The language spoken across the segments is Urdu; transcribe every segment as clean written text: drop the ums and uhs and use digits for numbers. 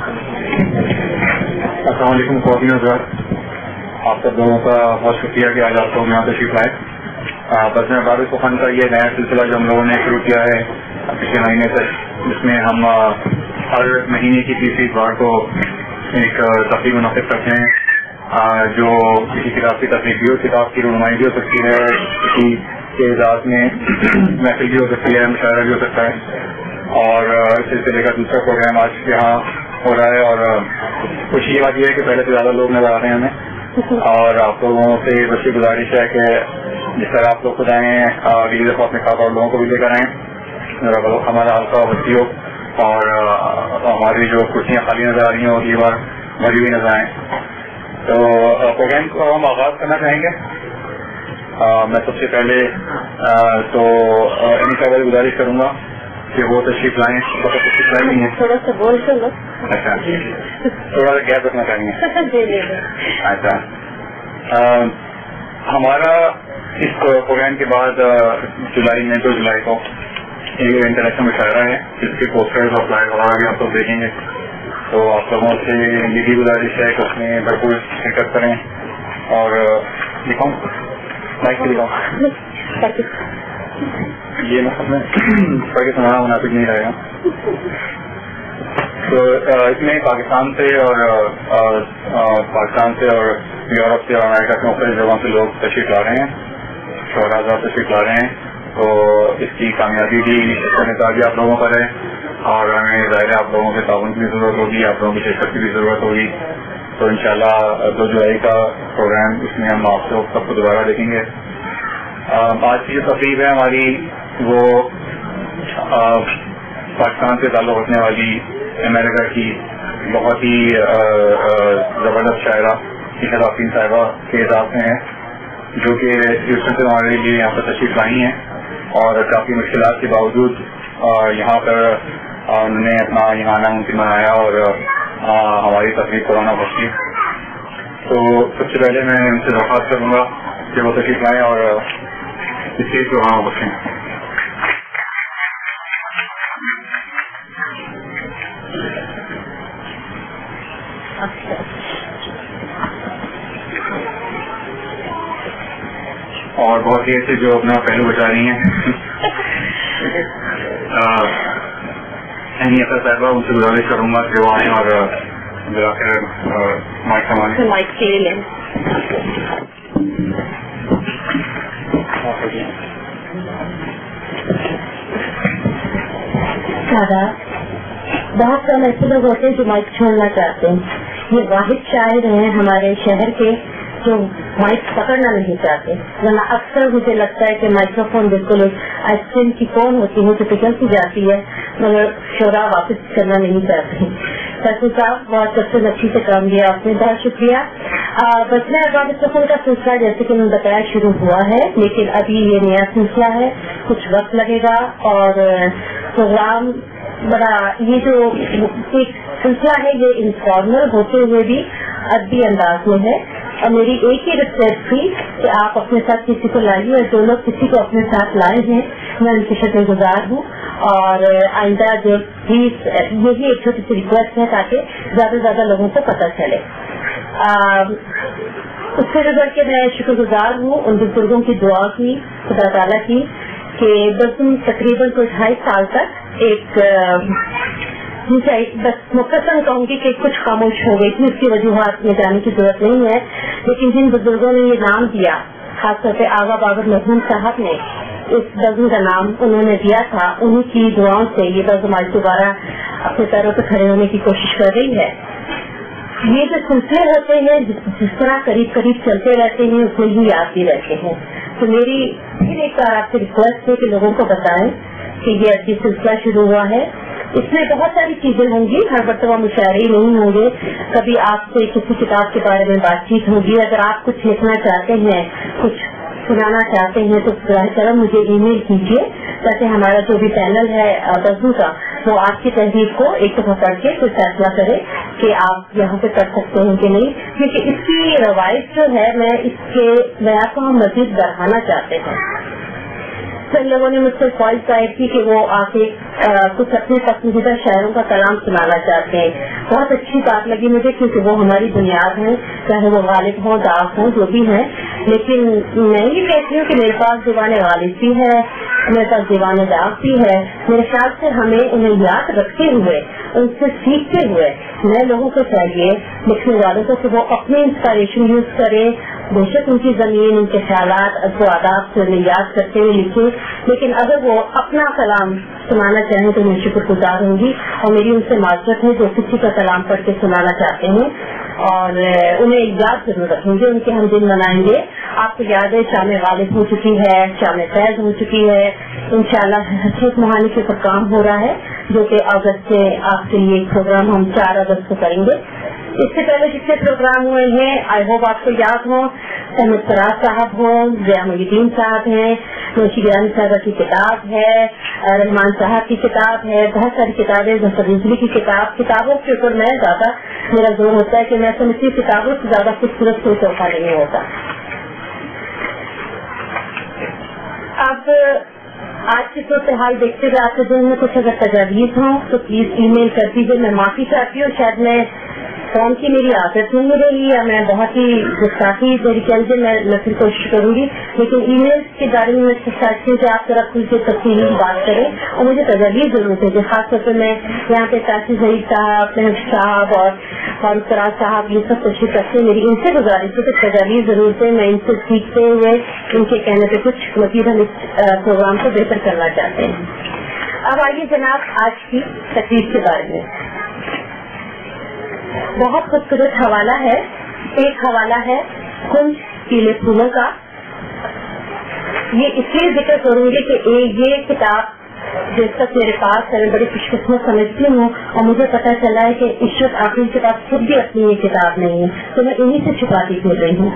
السلام علیکم خواتین حضرات، آپ سب لوگوں کا بہت شکریہ کہ آج آپ لوگ یہاں تشریف لائے. بس میں باب سخن کا یہ نیا سلسلہ جو ہم لوگوں نے شروع کیا ہے پچھلے مہینے سے، جس میں ہم ہر مہینے کی تیسری اتوار کو ایک تقریب منعقد کرتے ہیں، جو کسی کتاب کی تقریب بھی ہو، کتاب کی رونمائی بھی ہو سکتی ہے، کسی کے اعزاز میں محفل بھی ہو سکتی ہے، مشاعرہ بھی ہو سکتا ہے. اور اس سلسلے کا دوسرا پروگرام آج یہاں ہو رہا ہے، اور خوشی کی بات یہ ہے کہ پہلے سے زیادہ لوگ نظر آ رہے ہیں ہمیں، اور آپ لوگوں سے بس یہ گزارش ہے کہ جس طرح آپ لوگ خود آئے ہیں اگلی دفعہ اپنے ساتھ اور لوگوں کو بھی لے کر آئیں، ہمارا حلقہ وسیع ہو اور ہماری جو کرسیاں خالی نظر آ رہی ہیں اگلی بار بھری ہوئی نظر آئیں. تو پروگرام کو ہم آغاز کرنا چاہیں گے. میں سب سے پہلے تو ان کا گزارش کروں گا کہ وہ تشریف لائیں. تشریف لائی نہیں ہے، تھوڑا سا بول چلو. اچھا، تھوڑا سا گیپ رکھنا چاہیں گے. اچھا، ہمارا اس پروگرام کے بعد جولائی میں 2 جولائی کو یہ انٹرنیشنل مشاعرہ ہے، جس کے پوسٹرز اور فلائر وغیرہ بھی آپ لوگ دیکھیں گے. تو آپ لوگوں سے یہ بھی گزارش ہے کہ اس میں بھرپور شرکت کریں. اور دکھاؤں مائک سے دکھاؤں، یہ مطلب میں پڑھ کے سنانا مناسب نہیں رہے گا. تو اس میں پاکستان سے اور یورپ سے اور امریکہ کے مختلف جگہوں سے لوگ تشریف لا رہے ہیں، شعراء تشریف لا رہے ہیں. تو اس کی کامیابی بھی بھی آپ لوگوں پر ہے، اور ہمیں ظاہر ہے آپ لوگوں کے تعاون کی بھی ضرورت ہوگی، آپ لوگوں کی شرکت کی بھی ضرورت ہوگی. تو انشاءاللہ 2 جولائی کا پروگرام اس میں ہم آپ لوگ سب کو دوبارہ دیکھیں گے. آج کی جو تقریب ہے ہماری وہ پاکستان سے تعلق رکھنے والی امریکہ کی بہت ہی زبردست شاعرہ شاطین صاحبہ کے اعزاز میں ہے، جو کہ ہیوسٹن سے ہمارے لیے یہاں پر تشریف لائی ہیں، اور کافی مشکلات کے باوجود یہاں پر انہوں نے اپنا یہاں آنا ممکن بنایا اور ہماری تقریب کو رونا بخشی. تو سب سے پہلے میں ان سے درخواست کروں گا کہ وہ تشریف لائیں اور اس چیز کو رونا بخشیں. اور بہت ہی ایسے جو اپنا پہلو بچا رہی ہیں صاحبہ، ان سے گزارش کروں گا کہ وہ آئیں اور ذرا کر مائک سنبھالیں. بہت کم ایسے لوگ ہوتے ہیں جو مائک چھوڑنا چاہتے ہیں. یہ واحد شاعر ہیں ہمارے شہر کے جو مائک پکڑنا نہیں چاہتے، ورنہ اکثر مجھے لگتا ہے کہ مائکرو فون بالکل ایک آئس کریم کی فون ہوتی ہے جو پگھلتی جاتی ہے، مگر شعراء واپس کرنا نہیں چاہتے. سرکو صاحب بہت سب سے اچھی سے کام دیا آپ نے، بہت شکریہ. بس میں مائکرو فون کا سلسلہ جیسے کہ میں نے بتایا شروع ہوا ہے، لیکن ابھی یہ نیا سلسلہ ہے، کچھ وقت لگے گا. اور پروگرام بڑا یہ جو ایک سلسلہ ہے یہ انفارمل ہوتے ہوئے بھی ادبی انداز میں ہے. اور میری ایک ہی ریکویسٹ تھی کہ آپ اپنے ساتھ کسی کو لائیے، اور جو لوگ کسی کو اپنے ساتھ لائے ہیں میں ان کی شکر گزار ہوں. اور آئندہ جو پلیز یہی ایک چھوٹی سی ریکویسٹ ہے تاکہ زیادہ سے زیادہ لوگوں کو پتہ چلے. اس سے گزر کے میں شکر گزار ہوں ان بزرگوں کی دعا کی، خدا تعالیٰ کی، کہ بس تقریباً کوئی 2.5 سال تک ایک بس مختصر کہوں گی کہ کچھ خاموش ہو گئی تھی. اس کی وجوہات میں جانے کی ضرورت نہیں ہے، لیکن جن بزرگوں نے یہ نام دیا، خاص طور پہ آغا بابر مرحوم صاحب نے اس بزم کا نام انہوں نے دیا تھا، انہیں کی دعاؤں سے یہ بزم آج دوبارہ اپنے پیروں پہ کھڑے ہونے کی کوشش کر رہی ہے. یہ جو سلسلے ہوتے ہیں جس طرح قریب قریب چلتے رہتے ہیں اس میں ہی آتے رہتے ہیں. تو میری پھر ایک بار آپ سے ریکویسٹ ہے کہ لوگوں کو بتائیں کہ یہ اچھی سلسلہ شروع ہوا ہے. اس میں بہت ساری چیزیں ہوں گی، ہر مرتبہ مشاعرے نہیں ہوں گے، کبھی آپ سے کسی کتاب کے بارے میں بات چیت ہوگی. اگر آپ کچھ لکھنا چاہتے ہیں، کچھ سنانا چاہتے ہیں تو براہ کرم مجھے ای میل کیجیے تاکہ ہمارا جو بھی پینل ہے بزم کا وہ آپ کی تحریر کو ایک دفعہ پڑھ کے کوئی فیصلہ کرے کہ آپ یہاں پہ کر سکتے ہیں کہ نہیں. کیونکہ اس کی روایت جو ہے میں آپ کو ہم مزید بڑھانا چاہتے ہیں. تو ان لوگوں نے مجھ سے خواہش ظاہر کی کہ وہ آ کے کچھ اپنے پسندیدہ شاعروں کا کلام سنانا چاہتے ہیں. بہت اچھی بات لگی مجھے کیونکہ وہ ہماری بنیاد ہے, چاہے وہ غالب ہوں داغ ہوں جو بھی ہیں. لیکن میں یہ کہتی ہوں کہ میرے پاس دیوان غالب بھی ہے, میرے پاس دیوان داغ بھی ہے. میرے خیال سے ہمیں انہیں یاد رکھتے ہوئے, ان سے سیکھتے ہوئے نئے لوگوں کو چاہیے, لکھنے والوں کو, کہ وہ اپنے انسپائریشن یوز کریں. بے شک ان کی زمین, ان کے خیالات ادب و آداب سے انہیں یاد کرتے ہوئے لکھیں, لیکن اگر وہ اپنا کلام سنانا چاہیں تو میں شکر گزار ہوں گی. اور میری ان سے معذرت ہے جو کسی کا کلام پڑھ کے سنانا چاہتے ہیں, اور انہیں یاد ضرور رکھیں گے, ان کے ہم دن منائیں گے. آپ کو یاد ہے شام غالب ہو چکی ہے, شام فیض ہو چکی ہے, انشاءاللہ حسرت موہانی کے اوپر کام ہو رہا ہے جو کہ اگست سے آپ کے لیے ایک پروگرام ہم 4 اگست کو کریں گے. اس سے پہلے جتنے پروگرام ہوئے ہیں آئی ہوپ آپ کو یاد ہوں. احمد فراز صاحب ہوں, ضیاء محی الدین صاحب ہیں, نوشی گرانی صاحبہ کی کتاب ہے, رحمان صاحب کی کتاب ہے, بہت ساری کتابیں, ظفر رضوی کی کتاب. کتابوں کے اوپر میں زیادہ میرا زور ہوتا ہے کہ میں سمجھتی کتابوں سے زیادہ خوبصورت کوئی تحفہ نہیں ہوتا. اب آج کی صورتحال دیکھتے ہوئے آپ کے ذہن میں کچھ اگر تجاویز ہوں تو پلیز ای میل کر دیجیے. میں معافی چاہتی ہوں, شاید میں فون کی میری عادت نہیں رہی یا میں بہت ہی گستاخی میری کہہ لیجیے, میں پھر کوشش کروں گی. لیکن ای میل کے بارے میں چاہتی ہوں کہ آپ ذرا کھل کے تفصیلی بات کریں اور مجھے تجاویز ضرور ہے. خاص طور پر میں یہاں پہ کاشی ظہیر صاحب, محب صاحب اور فاروق فراز صاحب یہ سب کوشش کرتے ہیں. میری ان سے گزارش ہے کہ تجاویز ضرور ہے, میں ان سے سیکھتے ہوئے ان کے کہنے پہ کچھ مزید ہم اس پروگرام کو بہتر کرنا چاہتے ہیں. اب آئیے جناب آج کی تقریب کے بارے میں. بہت خوبصورت حوالہ ہے. ایک حوالہ ہے کنج پیلے پھولوں کا. یہ اس لیے ذکر کروں گی کہ یہ کتاب جس تک میرے پاس ہے میں بڑی خوش قسمت سمجھتی ہوں, اور مجھے پتا چلا ہے کہ عشرت آخری کے پاس خود بھی اپنی یہ کتاب نہیں ہے, تو میں انہیں سے چھپاتی پھر رہی ہوں.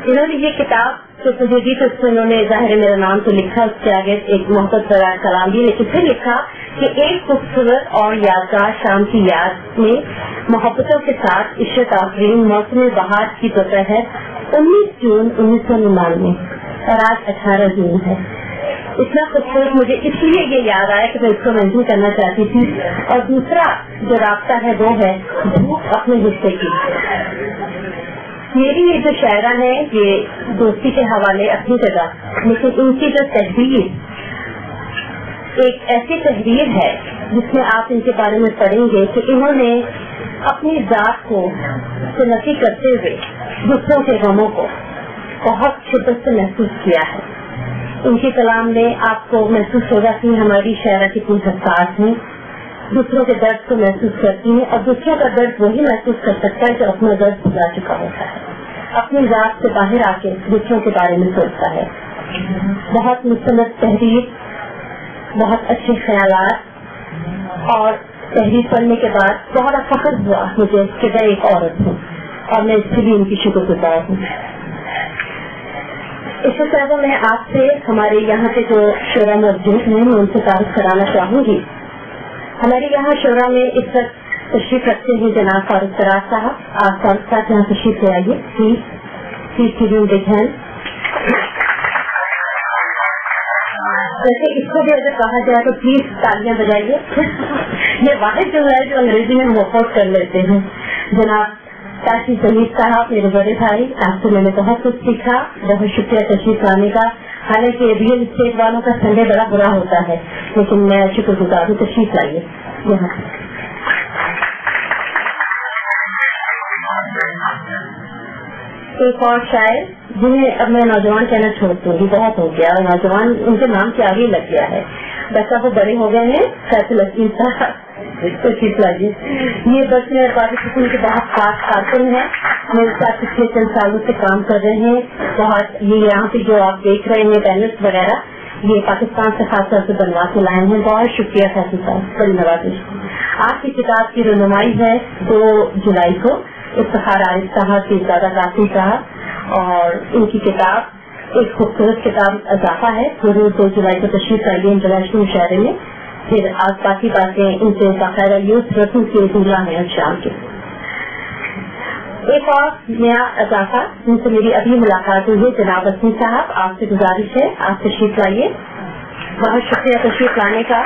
انہوں نے یہ کتاب تو مجھے دی تو اس میں انہوں نے ظاہر میرا نام تو لکھا, اس کے آگے ایک محبت بھرا کلام دی, لیکن پھر لکھا کہ ایک خوبصورت اور یادگار شام کی یاد میں محبتوں کے ساتھ عشرت آفرین موسم بہار کی دوپہر 19 جون 1999 اور آج 18 جون ہے. اتنا خوبصورت مجھے اس لیے یہ یاد آیا کہ میں اس کو مینشن کرنا چاہتی تھی. اور دوسرا جو رابطہ ہے وہ ہے بھوک اپنے حصے کی. میری یہ جو شاعرہ ہے یہ دوستی کے حوالے اپنی جگہ, لیکن ان کی جو تحریر ایک ایسی تحریر ہے جس میں آپ ان کے بارے میں پڑھیں گے کہ انہوں نے اپنی ذات کو نفی کرتے ہوئے دوسروں کے غموں کو بہت شدت سے محسوس کیا ہے. ان کے کلام میں آپ کو محسوس ہوگا کہ ہماری شاعرہ کتنی حساس ہیں, دوسروں کے درد کو محسوس کرتی ہیں, اور دوسروں کا درد وہی محسوس کر سکتا ہے جو اپنا درد بھلا چکا ہوتا ہے, اپنی ذات سے باہر آ کے دوسروں کے بارے میں سوچتا ہے. بہت مستند تحریر, بہت اچھے خیالات, اور تحریر پڑھنے کے بعد بہت فخر ہوا مجھے کہ میں ایک عورت ہوں, اور میں اس کے لیے ان کی شکر گزار ہوں. اس سے پہلے میں آپ سے ہمارے یہاں کے جو شعراء موجود ہیں میں ان سے تعارف کرانا چاہوں گی. ہمارے یہاں شعراء میں اس وقت تشریف رکھتے ہیں جناب فاروق فراز صاحب. آپ فاروق صاحب یہاں تشریف لے آئیے پلیز ٹیون دیکھیں. ویسے اس کو بھی اگر کہا جائے تو پلیز تالیاں بجائیے. یہ واحد جو ہے جو انگریزی میں ہم افورڈ کر لیتے ہیں. جناب کاشی ظہیر صاحب میرے بڑے بھائی, آپ سے میں نے بہت کچھ سیکھا, بہت شکریہ تشریف لانے کا. حالانکہ ریئل اسٹیٹ والوں کا سنڈے بڑا برا ہوتا ہے, لیکن میں شکر گزار ہوں. تشریف لائیے یہاں. ایک اور شاعر جنہیں اب میں نوجوان کہنا چھوڑ دوں گی, بہت ہو گیا نوجوان, ان کے نام کے آگے لگ گیا ہے. ویسا وہ بڑے ہو گئے ہیں, فیصل عظیم صاحب. تشریف لائیے. یہ بس میں پاکستان اسکول کے بہت خاص کارکن ہیں, میرے ساتھ پچھلے چند سالوں سے کام کر رہے ہیں. بہت یہ یہاں پہ جو آپ دیکھ رہے ہیں بینرس وغیرہ یہ پاکستان سے خاص طور سے بنوا کے لائے ہیں. بہت شکریہ فیصل صاحب, بڑی نوازش. آپ کی کتاب کی رونمائی ہے 2 جولائی کو. افتخار عارف صاحب کی زیادہ کافی صاحب, اور ان کی کتاب ایک خوبصورت کتاب اضافہ ہے. ضرور 2 جولائی کو تشریف لائیے انٹرنیشنل مشاعرے میں. پھر آج باقی باتیں ان سے باقاعدہ یوز رسم کے دورہ میں شام کے. ایک اور نیا اضافہ جن سے میری ابھی ملاقات ہوئی ہے جناب وسیم صاحب، آپ سے گزارش ہے آپ تشریف لائیے. بہت شکریہ تشریف لانے کا.